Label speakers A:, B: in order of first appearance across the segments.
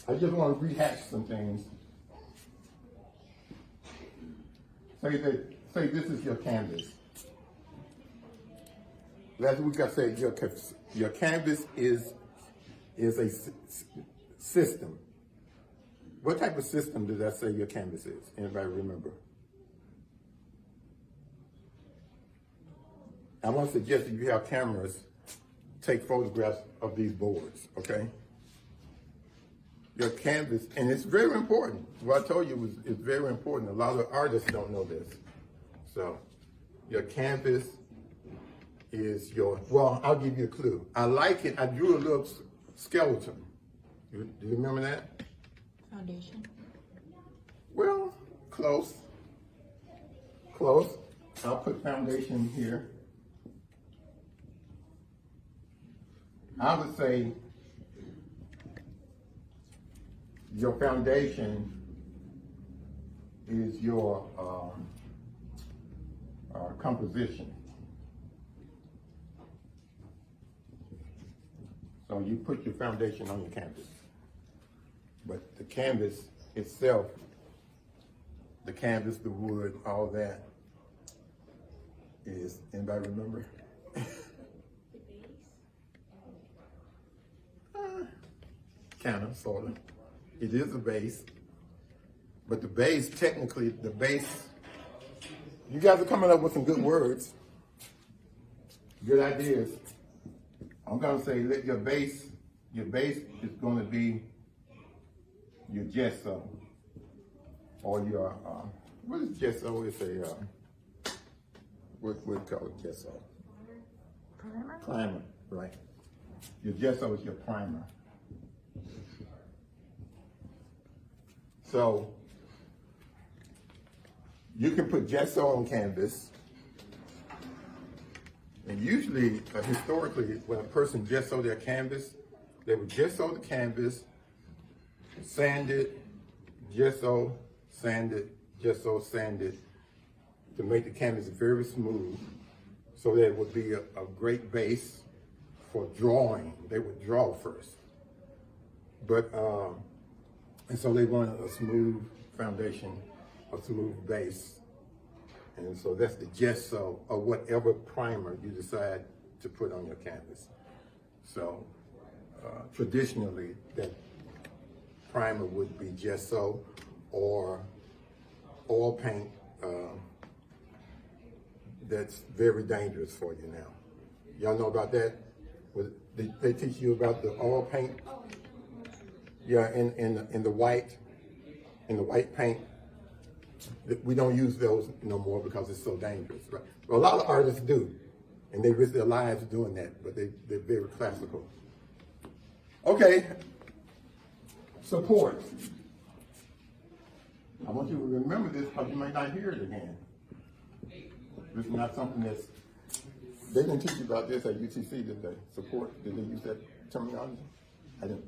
A: I just want to rehash some things. Say this is your canvas. Last week I said your canvas is a system. What type of system did I say your canvas is? Anybody remember? I want to suggest that you have cameras take photographs of these boards, okay? Your canvas, and it's very important. What I told you is very important. A lot of artists don't know this. So your canvas is your, well, I'll give you a clue. I like it. I drew a little skeleton. Do you remember that?
B: Foundation.
A: Well, close. Close. I'll put foundation here. I would say your foundation is your composition. So you put your foundation on your canvas. But the canvas itself, the canvas, the wood, all that is, anybody remember? Kind of, sort of. It is a base, but the base, technically, the base, you guys are coming up with some good words, good ideas. I'm gonna say let your base is gonna be your gesso, or your, what is gesso? It's a, what do you call it, gesso?
B: Primer?
A: Primer, right. Your gesso is your primer. So you can put gesso on canvas, and usually, historically, when a person gesso their canvas, they would gesso the canvas, sand it, gesso, sand it, gesso, sand it, to make the canvas very smooth, so that it would be a great base for drawing. They would draw first. But, and so they wanted a smooth foundation, a smooth base. And so that's the gesso, or whatever primer you decide to put on your canvas. So traditionally, that primer would be gesso or oil paint. That's very dangerous for you now. Y'all know about that? They teach you about the oil paint? Yeah, in the white paint. We don't use those no more because it's so dangerous. Right? Well, a lot of artists do, and they risk their lives doing that, but they're very classical. Okay, support. I want you to remember this because you might not hear it again. This is not something that's, they didn't teach you about this at UTC, did they? Support, did they use that terminology? I don't.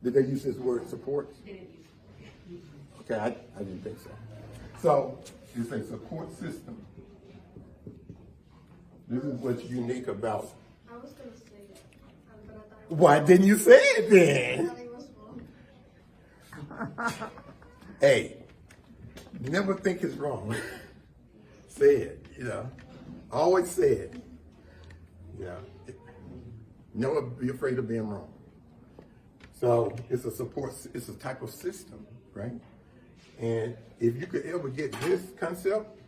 A: Did they use this word support? Okay, I didn't think so. So it's a support system. This is what's unique about.
C: I was going to say that, but I thought
A: Why didn't you say it then?
C: it was wrong.
A: Hey, never think it's wrong. Say it, Always say it. Never be afraid of being wrong. So it's a support, it's a type of system, right? And if you could ever get this concept,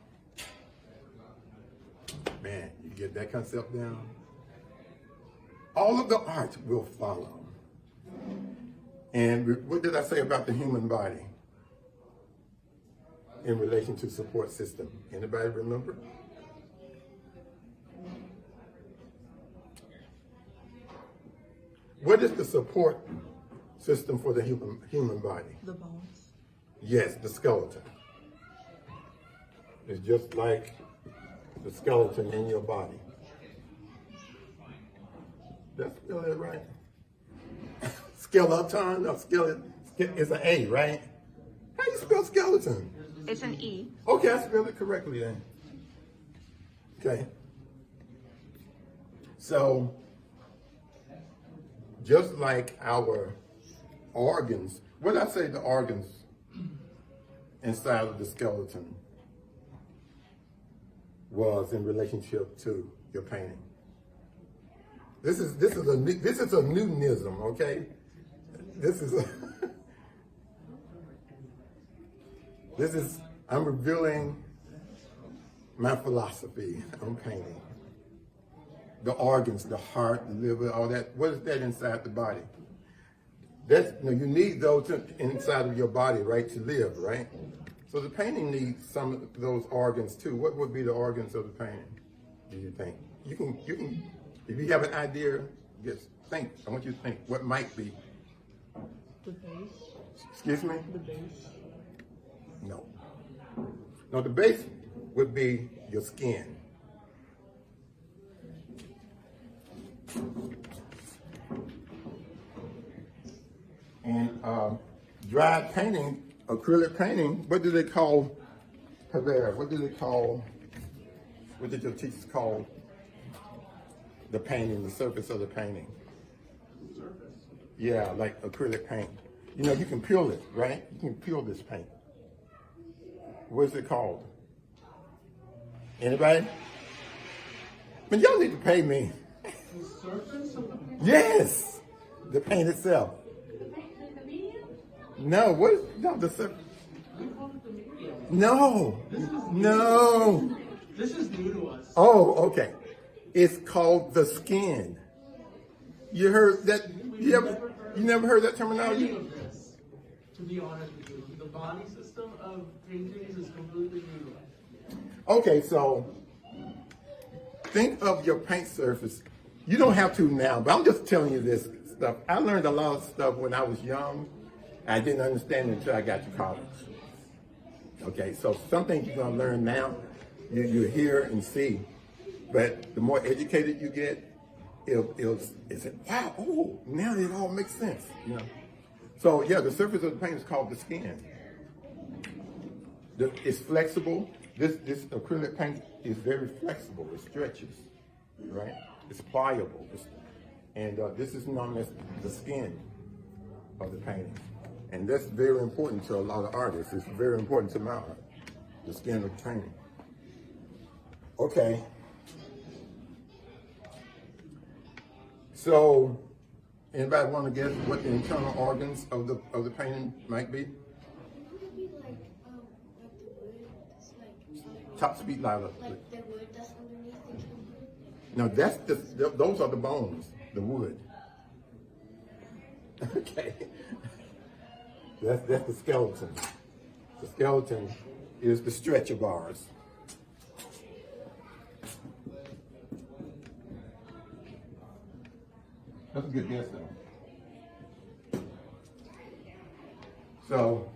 A: man, you get that concept down, all of the art will follow. And what did I say about the human body in relation to support system? Anybody remember? What is the support system for the human body?
B: The bones.
A: Yes, the skeleton. It's just like the skeleton in your body. Did I spell that right? Skeleton, no, skeleton, it's an A, right? How do you spell skeleton?
B: It's an E.
A: Okay, I spelled it correctly then. Okay. So, just like our organs, what did I say the organs inside of the skeleton was in relationship to your painting? This is a Newtonism, okay? I'm revealing my philosophy on painting. The organs, the heart, the liver, all that. What is that inside the body? You need those inside of your body, right, to live, right? So the painting needs some of those organs too. What would be the organs of the painting, do you think? You can, if you have an idea, just think. I want you to think what might be.
D: The base.
A: Excuse me?
D: The base.
A: No. No, the base would be your skin. And dry painting, acrylic painting, what do they call Javert? What did your teachers call the painting, the surface of the painting?
D: Surface.
A: Yeah, like acrylic paint. You know, you can peel it, right? You can peel this paint. What is it called? Anybody? Man, y'all need to pay me.
D: The surface of the paint?
A: Yes, the paint itself.
C: The medium?
A: No, no, the surface.
D: We call it the medium.
A: No, no.
D: This is new to us.
A: Oh, okay. It's called the skin. You heard that? You never heard that terminology?
D: Any of this, to be honest with you, the body system of paintings is completely new to us.
A: Okay, so think of your paint surface. You don't have to now, but I'm just telling you this stuff. I learned a lot of stuff when I was young. I didn't understand it until I got to college. Okay, so some things you're going to learn now, you hear and see. But the more educated you get, it's wow, oh, now it all makes sense. You know. So yeah, the surface of the paint is called the skin. It's flexible. This acrylic paint is very flexible. It stretches, right? It's pliable. And this is known as the skin of the painting. And that's very important to a lot of artists. It's very important to my art, the skin of the painting. Okay. So, anybody want to guess what the internal organs of the painting might be?
C: Would it be like the wood that's like
A: Top speed louder.
C: like the wood that's underneath the camera?
A: No, those are the bones, the wood. Okay. That's the skeleton. The skeleton is the stretcher bars. That's a good guess, though. So,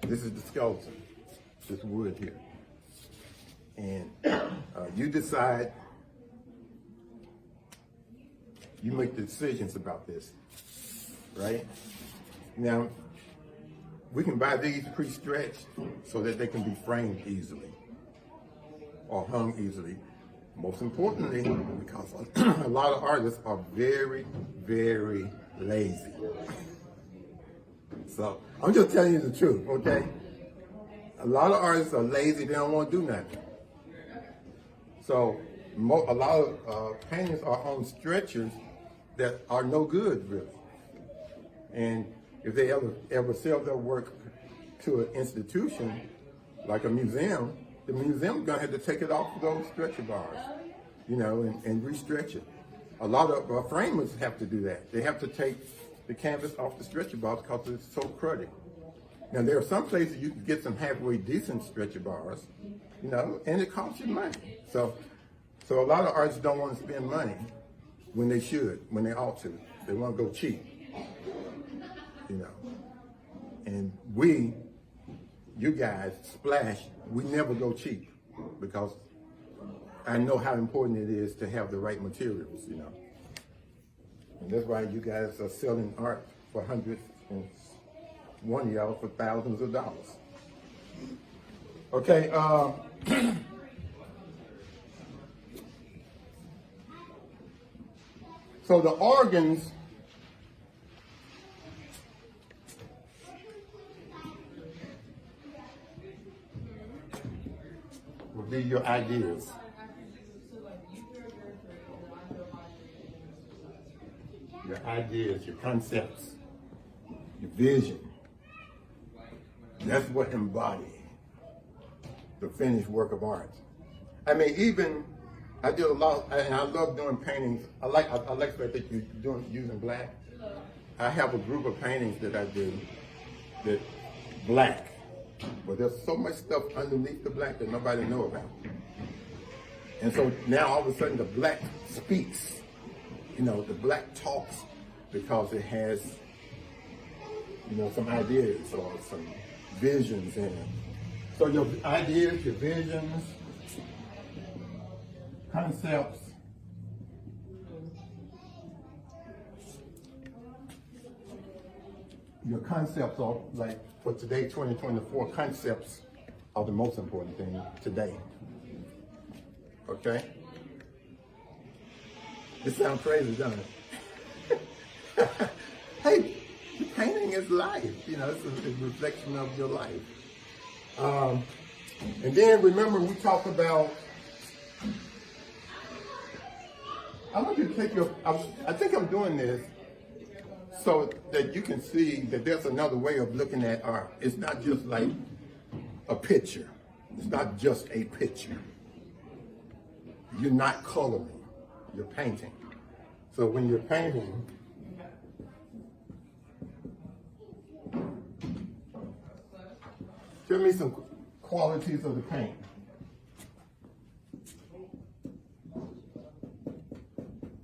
A: this is the skeleton, this wood here. And you decide, you make the decisions about this, right? Now, we can buy these pre-stretched so that they can be framed easily or hung easily. Most importantly, because a lot of artists are very, very lazy. So I'm just telling you the truth, okay? A lot of artists are lazy, they don't want to do nothing. So a lot of paintings are on stretchers that are no good, really. And if they ever sell their work to an institution, like a museum, the museum's gonna have to take it off of those stretcher bars, you know, and re-stretch it. A lot of framers have to do that. They have to take the canvas off the stretcher bars because it's so cruddy. Now, there are some places you can get some halfway decent stretcher bars, you know, and it costs you money. So a lot of artists don't want to spend money when they should, when they ought to. They want to go cheap, you know. And you guys, Splash, we never go cheap because I know how important it is to have the right materials, you know. And that's why you guys are selling art for hundreds and one of y'all for thousands of dollars. Okay, so the organs will be your ideas. Your ideas, your concepts, your vision. That's what embodies the finished work of art. I mean, even I did a lot, and I love doing paintings. I like the fact that you're using black. I have a group of paintings that I do that black, but there's so much stuff underneath the black that nobody know about. And so now all of a sudden the black speaks. You know, the black talks because it has, you know, some ideas or some visions in it. So your ideas, your visions, concepts, your concepts are, like for today, 2024, concepts are the most important thing today. Okay? It sounds crazy, doesn't it? Hey, painting is life. You know, it's a reflection of your life. And then remember, we talked about. I want you to take your. I think I'm doing this so that you can see that there's another way of looking at art. It's not just like a picture. It's not just a picture. You're not coloring. You're painting. So when you're painting, give me some qualities of the paint.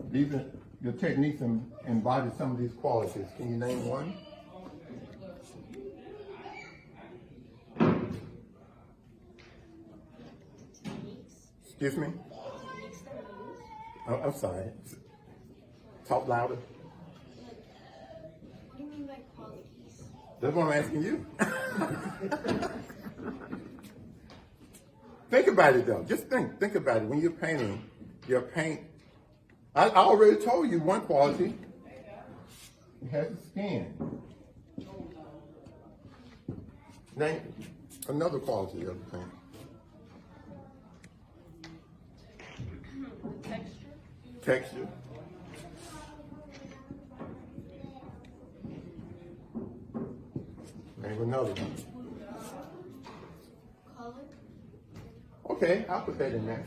A: These are your techniques embody some of these qualities. Can you name one? Excuse me? Oh, I'm sorry. Talk louder.
C: What do you mean by qualities?
A: That's what I'm asking you. Think about it though. Just think about it. When you're painting, your paint. I already told you one quality. It has a skin. Name another quality of the paint. Texture. Name another one.
C: Color?
A: Okay, I'll put that in there.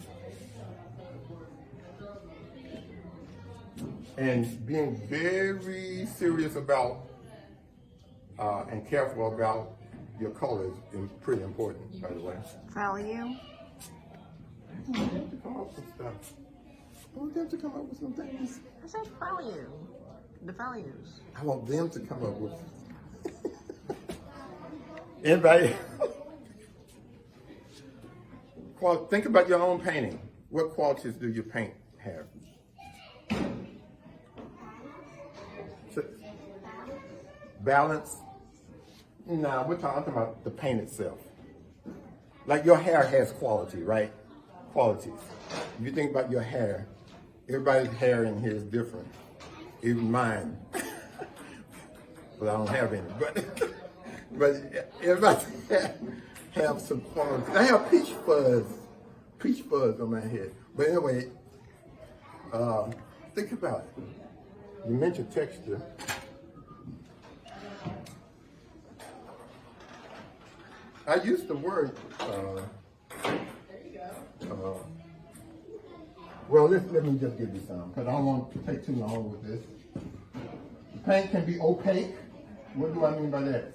A: And being very serious about and careful about your colors is pretty important, by the way.
B: Value.
A: I want them to come up with stuff. I want them to come up with some things.
B: I said value. The values.
A: I want them to come up with. Anybody? Think about your own painting. What qualities do your paint have? Balance? No, we're talking about the paint itself. Like your hair has quality, right? Qualities. If you think about your hair, everybody's hair in here is different. Even mine. Well, I don't have any, but everybody have some qualities. I have peach fuzz on my head. But anyway, think about it. You mentioned texture. I used the word, well, let me just give you some, because I don't want to take too long with this. Paint can be opaque. What do I mean by that?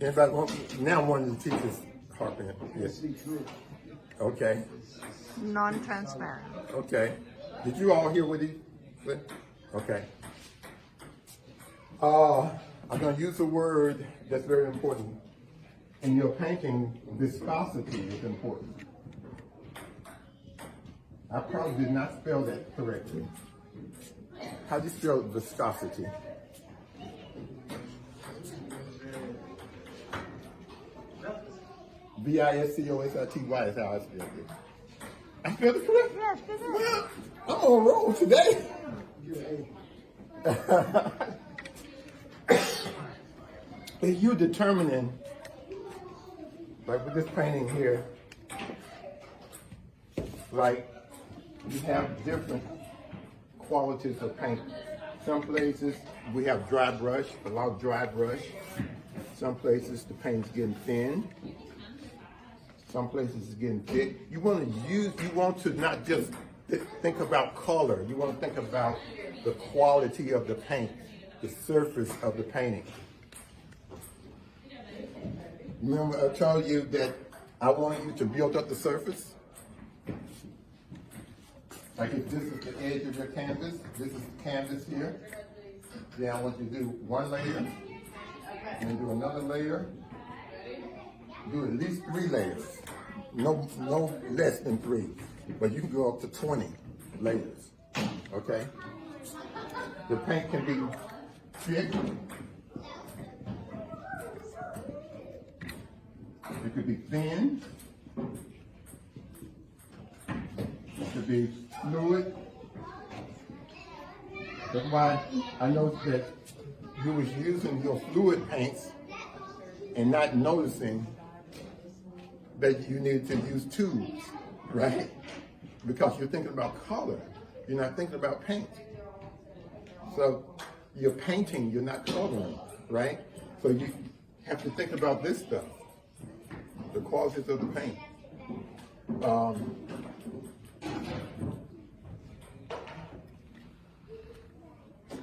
A: Anybody want, now one of the teachers harping it. Yes. Okay.
B: Non-transparent.
A: Okay. Did you all hear what he said? Okay. I'm going to use a word that's very important. In your painting, viscosity is important. I probably did not spell that correctly. How do you spell viscosity? Biscosti is how I spelled it. I spelled it correct?
B: Yes, good.
A: Well, I'm on a roll today. If you're determining, like with this painting here, like you have different qualities of paint. Some places we have dry brush, a lot of dry brush. Some places the paint's getting thin. Some places it's getting thick. You want to not just think about color. You want to think about the quality of the paint, the surface of the painting. Remember I told you that I want you to build up the surface? Like if this is the edge of your canvas, this is the canvas here. Then I want you to do one layer, and then do another layer. Do at least 3 layers. No less than 3. But you can go up to 20 layers. Okay? The paint can be thick. It could be thin. It could be fluid. That's why I noticed that you was using your fluid paints and not noticing that you needed to use tubes, right? Because you're thinking about color. You're not thinking about paint. So you're painting, you're not coloring, right? So you have to think about this stuff, the qualities of the paint.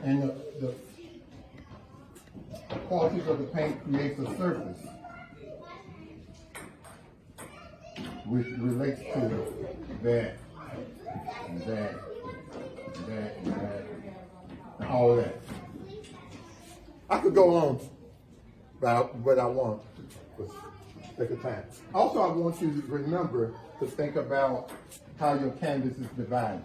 A: And the qualities of the paint creates a surface, which relates to that, and that, and that, and that, and all that. I could go on about what I want for sake of time. Also, I want you to remember to think about how your canvas is divided.